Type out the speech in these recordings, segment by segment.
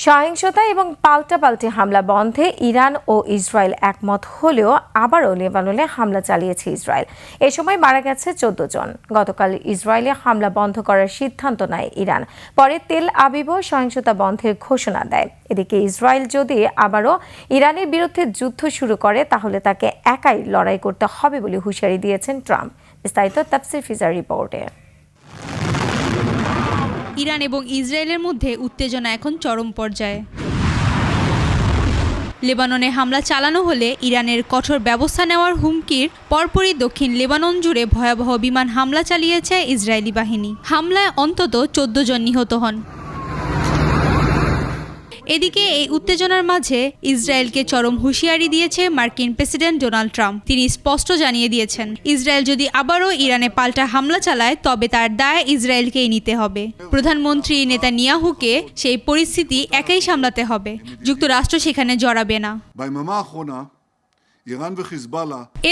সহিংসতা এবং পাল্টাপাল্টি হামলা বন্ধে ইরান ও ইসরায়েল একমত হলেও আবারও লেবাননে হামলা চালিয়েছে ইসরায়েল। এ সময় মারা গেছে 14 জন। গতকাল ইসরায়েলে হামলা বন্ধ করার সিদ্ধান্ত নেয় ইরান। পরে তেল আবিবও সহিংসতা বন্ধের ঘোষণা দেয়। এদিকে ইসরায়েল যদি আবারও ইরানের বিরুদ্ধে যুদ্ধ শুরু করে তাহলে তাকে একাই লড়াই করতে হবে বলে হুঁশিয়ারি দিয়েছেন ট্রাম্প। বিস্তারিত তাফসির ফিজার রিপোর্টে। ইরান এবং ইসরায়েলের মধ্যে উত্তেজনা এখন চরম পর্যায়ে। লেবাননে হামলা চালানো হলে ইরানের কঠোর ব্যবস্থা নেওয়ার হুমকির পরপরই দক্ষিণ লেবানন জুড়ে ভয়াবহ বিমান হামলা চালিয়েছে ইসরায়েলি বাহিনী। হামলায় অন্তত 14 জন নিহত হন। এদিকে এই উত্তেজনার মাঝে ইসরায়েলকে চরম হুঁশিয়ারি দিয়েছে মার্কিন প্রেসিডেন্ট ডোনাল্ড ট্রাম্প। তিনি স্পষ্ট জানিয়ে দিয়েছেন, ইসরায়েল যদি আবারও ইরানে পাল্টা হামলা চালায় তবে তার দায় ইসরায়েলকেই নিতে হবে। প্রধানমন্ত্রী নেতানিয়াহুকে সেই পরিস্থিতি একাই সামলাতে হবে। যুক্তরাষ্ট্র সেখানে জড়াবে না।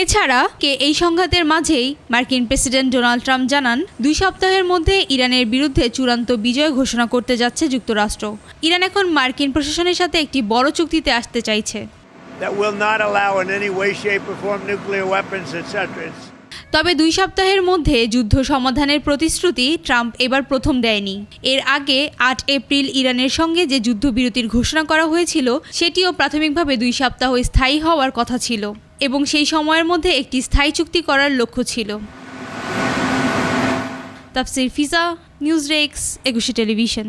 এছাড়া এই সংঘাতের মাঝেই মার্কিন প্রেসিডেন্ট ডোনাল্ড ট্রাম্প জানান, 2 সপ্তাহের মধ্যে ইরানের বিরুদ্ধে চূড়ান্ত বিজয় ঘোষণা করতে যাচ্ছে যুক্তরাষ্ট্র। ইরান এখন মার্কিন প্রশাসনের সাথে একটি বড় চুক্তিতে আসতে চাইছে। তবে 2 সপ্তাহের মধ্যে যুদ্ধ সমাধানের প্রতিশ্রুতি ট্রাম্প এবার প্রথম দেয়নি। এর আগে 8 এপ্রিল ইরানের সঙ্গে যে যুদ্ধবিরতির ঘোষণা করা হয়েছিল সেটিও প্রাথমিকভাবে 2 সপ্তাহ স্থায়ী হওয়ার কথা ছিল এবং সেই সময়ের মধ্যে একটি স্থায়ী চুক্তি করার লক্ষ্য ছিল। তাফসির ফিজা, নিউজ ডেস্ক, একুশে টেলিভিশন।